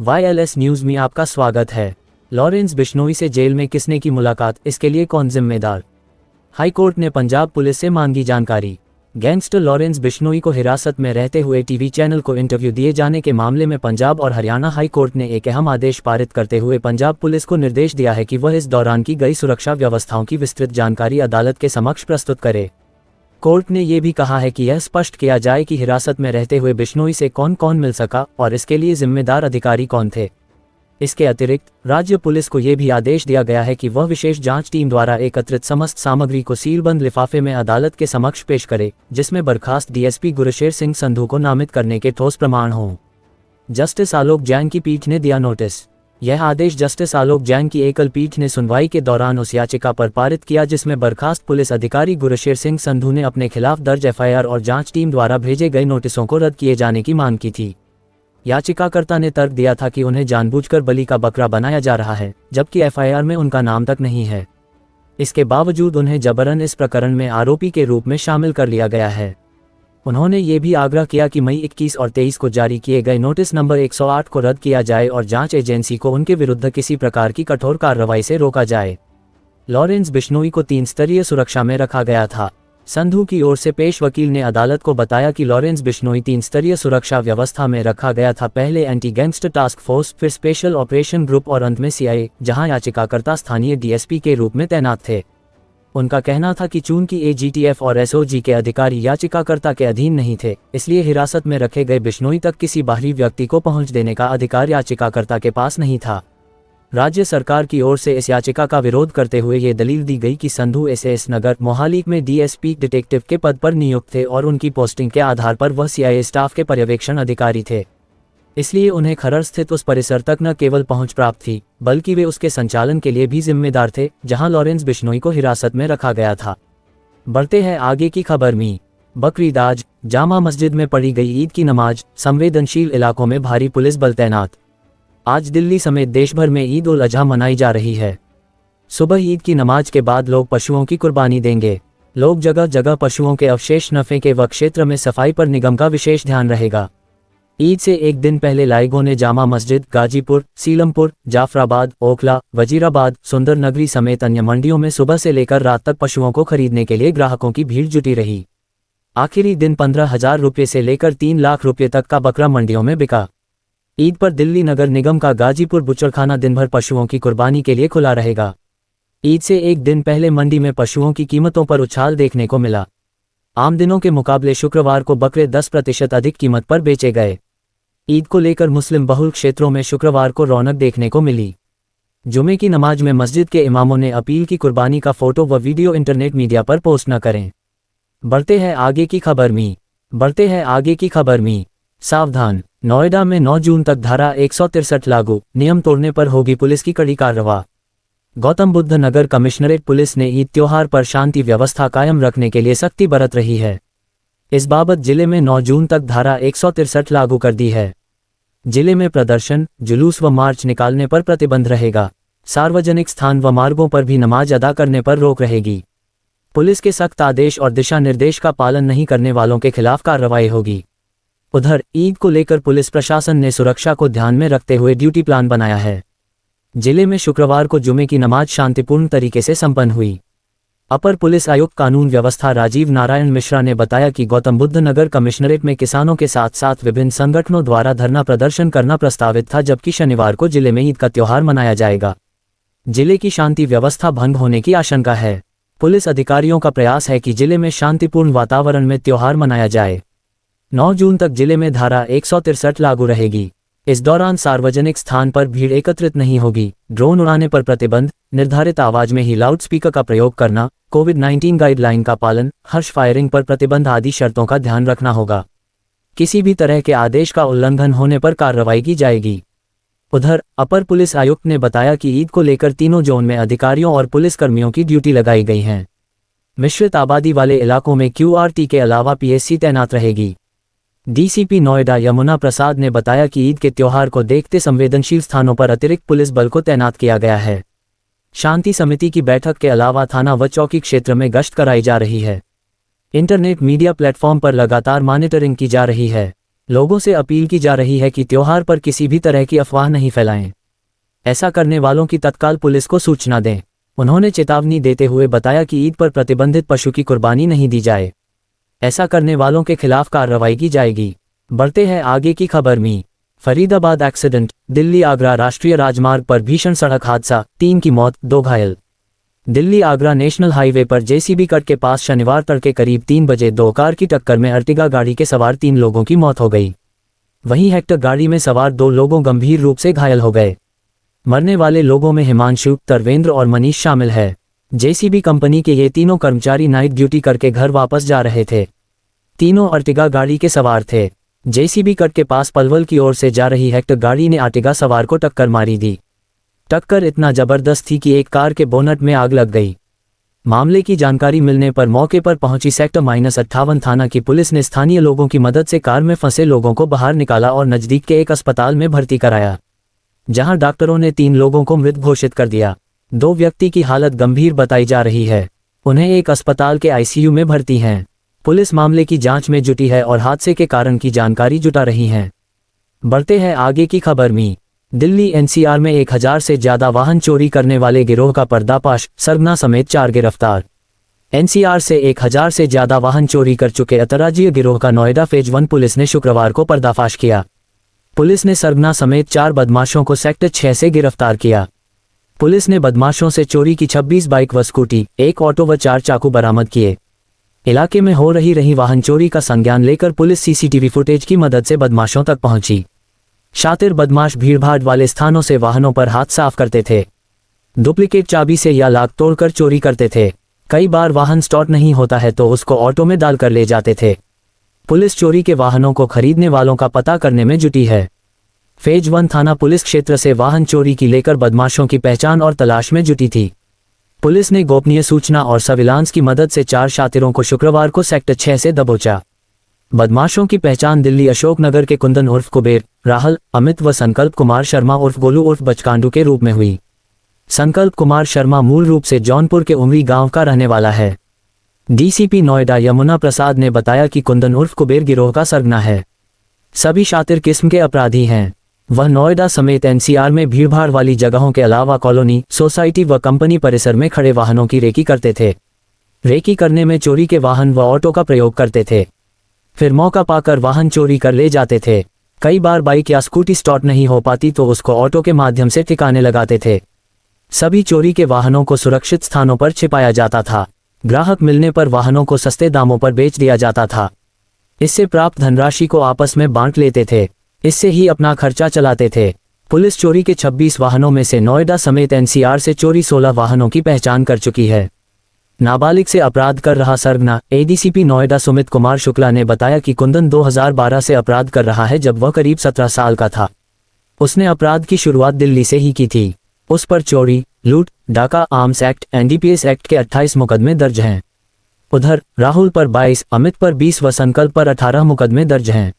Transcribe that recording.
YLS news में आपका स्वागत है। लॉरेंस बिश्नोई से जेल में किसने की मुलाकात, इसके लिए कौन जिम्मेदार? हाईकोर्ट ने पंजाब पुलिस से मांगी जानकारी। गैंगस्टर लॉरेंस बिश्नोई को हिरासत में रहते हुए टीवी चैनल को इंटरव्यू दिए जाने के मामले में पंजाब और हरियाणा हाईकोर्ट ने एक अहम आदेश पारित करते हुए पंजाब पुलिस को निर्देश दिया है कि वह इस दौरान की गई सुरक्षा व्यवस्थाओं की विस्तृत जानकारी अदालत के समक्ष प्रस्तुत करे। कोर्ट ने यह भी कहा है कि यह स्पष्ट किया जाए कि हिरासत में रहते हुए बिश्नोई से कौन कौन मिल सका और इसके लिए जिम्मेदार अधिकारी कौन थे। इसके अतिरिक्त राज्य पुलिस को यह भी आदेश दिया गया है कि वह विशेष जांच टीम द्वारा एकत्रित समस्त सामग्री को सीलबंद लिफाफे में अदालत के समक्ष पेश करे, जिसमें बर्खास्त डीएसपी गुरशेर सिंह संधू को नामित करने के ठोस प्रमाण हों। जस्टिस आलोक जैन की पीठ ने दिया नोटिस। यह आदेश जस्टिस आलोक जैन की एकल पीठ ने सुनवाई के दौरान उस याचिका पर पारित किया जिसमें बर्खास्त पुलिस अधिकारी गुरशेर सिंह संधू ने अपने खिलाफ दर्ज एफआईआर और जांच टीम द्वारा भेजे गए नोटिसों को रद्द किए जाने की मांग की थी। याचिकाकर्ता ने तर्क दिया था कि उन्हें जानबूझकर बलि का बकरा बनाया जा रहा है, जबकि एफआईआर में उनका नाम तक नहीं है। इसके बावजूद उन्हें जबरन इस प्रकरण में आरोपी के रूप में शामिल कर लिया गया है। उन्होंने ये भी आग्रह किया कि मई 21 और 23 को जारी किए गए नोटिस नंबर 108 को रद्द किया जाए और जांच एजेंसी को उनके विरुद्ध किसी प्रकार की कठोर कार्रवाई से रोका जाए। लॉरेंस बिश्नोई को 3 स्तरीय सुरक्षा में रखा गया था। संधू की ओर से पेश वकील ने अदालत को बताया कि लॉरेंस बिश्नोई 3 स्तरीय सुरक्षा व्यवस्था में रखा गया था, पहले एंटी गैंगस्टर टास्क फोर्स, फिर स्पेशल ऑपरेशन ग्रुप और अंत में सीआईए, जहां याचिकाकर्ता स्थानीय डीएसपी के रूप में तैनात थे। उनका कहना था कि चूंकि एजीटीएफ और एसओजी के अधिकारी याचिकाकर्ता के अधीन नहीं थे, इसलिए हिरासत में रखे गए बिश्नोई तक किसी बाहरी व्यक्ति को पहुंच देने का अधिकार याचिकाकर्ता के पास नहीं था। राज्य सरकार की ओर से इस याचिका का विरोध करते हुए ये दलील दी गई कि संधू एसएस नगर मोहाली में डीएसपी डिटेक्टिव के पद पर नियुक्त थे और उनकी पोस्टिंग के आधार पर वह सीआईए स्टाफ के पर्यवेक्षण अधिकारी थे, इसलिए उन्हें खरड़ स्थित उस परिसर तक न केवल पहुंच प्राप्त थी, बल्कि वे उसके संचालन के लिए भी जिम्मेदार थे जहां लॉरेंस बिश्नोई को हिरासत में रखा गया था। बढ़ते हैं आगे की खबर में। बकरीद आज जामा मस्जिद में पढ़ी गई ईद की नमाज, संवेदनशील इलाकों में भारी पुलिस बल तैनात। आज दिल्ली समेत देश भर में ईद उल अजहा मनाई जा रही है। सुबह ईद की नमाज के बाद लोग पशुओं की कुर्बानी देंगे। लोग जगह जगह पशुओं के अवशेष न फेंके व क्षेत्र में सफाई पर निगम का विशेष ध्यान रहेगा। ईद से एक दिन पहले लाइगों ने जामा मस्जिद, गाजीपुर, सीलमपुर, जाफराबाद, ओखला, वजीराबाद, सुंदरनगरी समेत अन्य मंडियों में सुबह से लेकर रात तक पशुओं को खरीदने के लिए ग्राहकों की भीड़ जुटी रही। आखिरी दिन 15,000 रुपये से लेकर 3 लाख रुपये तक का बकरा मंडियों में बिका। ईद पर दिल्ली नगर निगम का गाजीपुर बुचड़खाना दिन भर पशुओं की कुर्बानी के लिए खुला रहेगा। ईद से एक दिन पहले मंडी में पशुओं की कीमतों पर उछाल देखने को मिला। आम दिनों के मुकाबले शुक्रवार को बकरे 10% अधिक कीमत पर बेचे गए। ईद को लेकर मुस्लिम बहुल क्षेत्रों में शुक्रवार को रौनक देखने को मिली। जुमे की नमाज में मस्जिद के इमामों ने अपील की कुर्बानी का फोटो व वीडियो इंटरनेट मीडिया पर पोस्ट न करें। बढ़ते हैं आगे की खबर में। सावधान, नोएडा में 9 जून तक धारा 163 लागू, नियम तोड़ने पर होगी पुलिस की कड़ी कार्रवाई। गौतम बुद्ध नगर कमिश्नरेट पुलिस ने ईद त्योहार पर शांति व्यवस्था कायम रखने के लिए सख्ती बरत रही है। इस बाबत जिले में 9 जून तक धारा 163 लागू कर दी है। जिले में प्रदर्शन, जुलूस व मार्च निकालने पर प्रतिबंध रहेगा। सार्वजनिक स्थान व मार्गों पर भी नमाज अदा करने पर रोक रहेगी। पुलिस के सख्त आदेश और दिशा निर्देश का पालन नहीं करने वालों के खिलाफ कार्रवाई होगी। उधर ईद को लेकर पुलिस प्रशासन ने सुरक्षा को ध्यान में रखते हुए ड्यूटी प्लान बनाया है। जिले में शुक्रवार को जुमे की नमाज शांतिपूर्ण तरीके से संपन्न हुई। अपर पुलिस आयुक्त कानून व्यवस्था राजीव नारायण मिश्रा ने बताया कि गौतम बुद्ध नगर कमिश्नरेट में किसानों के साथ साथ विभिन्न संगठनों द्वारा धरना प्रदर्शन करना प्रस्तावित था, जबकि शनिवार को जिले में ईद का त्योहार मनाया जाएगा। जिले की शांति व्यवस्था भंग होने की आशंका है। पुलिस अधिकारियों का प्रयास है कि जिले में शांतिपूर्ण वातावरण में त्योहार मनाया जाए। 9 जून तक जिले में धारा 163 लागू रहेगी। इस दौरान सार्वजनिक स्थान पर भीड़ एकत्रित नहीं होगी। ड्रोन उड़ाने पर प्रतिबंध, निर्धारित आवाज में ही लाउडस्पीकर का प्रयोग करना, कोविड-19 गाइडलाइन का पालन, हर्ष फायरिंग पर प्रतिबंध आदि शर्तों का ध्यान रखना होगा। किसी भी तरह के आदेश का उल्लंघन होने पर कार्रवाई की जाएगी। उधर अपर पुलिस आयुक्त ने बताया कि ईद को लेकर तीनों जोन में अधिकारियों और पुलिसकर्मियों की ड्यूटी लगाई गई है। मिश्रित आबादी वाले इलाकों में क्यूआरटी के अलावा पीएससी तैनात रहेगी। डीसीपी नोएडा यमुना प्रसाद ने बताया कि ईद के त्योहार को देखते संवेदनशील स्थानों पर अतिरिक्त पुलिस बल को तैनात किया गया है। शांति समिति की बैठक के अलावा थाना व चौकी क्षेत्र में गश्त कराई जा रही है। इंटरनेट मीडिया प्लेटफॉर्म पर लगातार मॉनिटरिंग की जा रही है। लोगों से अपील की जा रही है कि त्योहार पर किसी भी तरह की अफवाह नहीं फैलाएं। ऐसा करने वालों की तत्काल पुलिस को सूचना दें। उन्होंने चेतावनी देते हुए बताया कि ईद पर प्रतिबंधित पशु की कुर्बानी नहीं दी जाए। ऐसा करने वालों के खिलाफ कार्रवाई की जाएगी। बढ़ते हैं आगे की खबर में। फरीदाबाद एक्सीडेंट, दिल्ली आगरा राष्ट्रीय राजमार्ग पर भीषण सड़क हादसा, 3 की मौत, 2 घायल। दिल्ली आगरा नेशनल हाईवे पर जेसीबी कट के पास शनिवार तड़के करीब 3 बजे 2 कार की टक्कर में अर्टिगा गाड़ी के सवार 3 लोगों की मौत हो गई। वहीं हेक्टर गाड़ी में सवार 2 लोगों गंभीर रूप से घायल हो गए। मरने वाले लोगों में हिमांशु, तरवेंद्र और मनीष शामिल है। जेसीबी कंपनी के ये तीनों कर्मचारी नाइट ड्यूटी करके घर वापस जा रहे थे। तीनों अर्टिगा गाड़ी के सवार थे। जेसीबी कट के पास पलवल की ओर से जा रही हेक्टर गाड़ी ने अर्टिगा सवार को टक्कर मारी दी। टक्कर इतना जबरदस्त थी कि एक कार के बोनट में आग लग गई। मामले की जानकारी मिलने पर मौके पर पहुंची सेक्टर -58 थाना की पुलिस ने स्थानीय लोगों की मदद से कार में फंसे लोगों को बाहर निकाला और नजदीक के एक अस्पताल में भर्ती कराया, जहां डॉक्टरों ने 3 लोगों को मृत घोषित कर दिया। 2 व्यक्ति की हालत गंभीर बताई जा रही है। उन्हें एक अस्पताल के आईसीयू में भर्ती हैं। पुलिस मामले की जांच में जुटी है और हादसे के कारण की जानकारी जुटा रही है। बढ़ते हैं आगे की खबर में। दिल्ली एनसीआर में 1000 से ज्यादा वाहन चोरी करने वाले गिरोह का पर्दाफाश, सरगना समेत 4 गिरफ्तार। एनसीआर से 1000 से ज्यादा वाहन चोरी कर चुके अंतर्राज्यीय गिरोह का नोएडा फेज 1 पुलिस ने शुक्रवार को पर्दाफाश किया। पुलिस ने सरगना समेत 4 बदमाशों को सेक्टर 6 से गिरफ्तार किया। पुलिस ने बदमाशों से चोरी की 26 बाइक व स्कूटी, 1 ऑटो व 4 चाकू बरामद किए। इलाके में हो रही वाहन चोरी का संज्ञान लेकर पुलिस सीसीटीवी फुटेज की मदद से बदमाशों तक पहुंची। शातिर बदमाश भीड़भाड़ वाले स्थानों से वाहनों पर हाथ साफ करते थे। डुप्लीकेट चाबी से या लाक तोड़कर चोरी करते थे। कई बार वाहन स्टार्ट नहीं होता है तो उसको ऑटो में डालकर ले जाते थे। पुलिस चोरी के वाहनों को खरीदने वालों का पता करने में जुटी है। फेज 1 थाना पुलिस क्षेत्र से वाहन चोरी की लेकर बदमाशों की पहचान और तलाश में जुटी थी। पुलिस ने गोपनीय सूचना और सर्विलांस की मदद से 4 शातिरों को शुक्रवार को सेक्टर 6 से दबोचा। बदमाशों की पहचान दिल्ली अशोकनगर के कुंदन उर्फ कुबेर, राहुल, अमित व संकल्प कुमार शर्मा उर्फ गोलू उर्फ बचकांडू के रूप में हुई। संकल्प कुमार शर्मा मूल रूप से जौनपुर के उमरी गांव का रहने वाला है। डीसीपी नोएडा यमुना प्रसाद ने बताया कि कुंदन उर्फ कुबेर गिरोह का सरगना है। सभी शातिर किस्म के अपराधी हैं। वह नोएडा समेत एनसीआर में भीड़भाड़ वाली जगहों के अलावा कॉलोनी, सोसाइटी व कंपनी परिसर में खड़े वाहनों की रेकी करते थे। रेकी करने में चोरी के वाहन व ऑटो का प्रयोग करते थे, फिर मौका पाकर वाहन चोरी कर ले जाते थे। कई बार बाइक या स्कूटी स्टार्ट नहीं हो पाती तो उसको ऑटो के माध्यम से ठिकाने लगाते थे। सभी चोरी के वाहनों को सुरक्षित स्थानों पर छिपाया जाता था। ग्राहक मिलने पर वाहनों को सस्ते दामों पर बेच दिया जाता था। इससे प्राप्त धनराशि को आपस में बांट लेते थे। इससे ही अपना खर्चा चलाते थे। पुलिस चोरी के 26 वाहनों में से नोएडा समेत एनसीआर से चोरी 16 वाहनों की पहचान कर चुकी है। नाबालिग से अपराध कर रहा सरगना, एडीसीपी नोएडा सुमित कुमार शुक्ला ने बताया कि कुंदन 2012 से अपराध कर रहा है जब वह करीब 17 साल का था। उसने अपराध की शुरुआत दिल्ली से ही की थी। उस पर चोरी, लूट, डाका, आर्म्स एक्ट, एनडीपीएस एक्ट के 28 मुकदमे दर्ज हैं। उधर राहुल पर 22, अमित पर 20 व संकल्प पर 18 मुकदमे दर्ज हैं।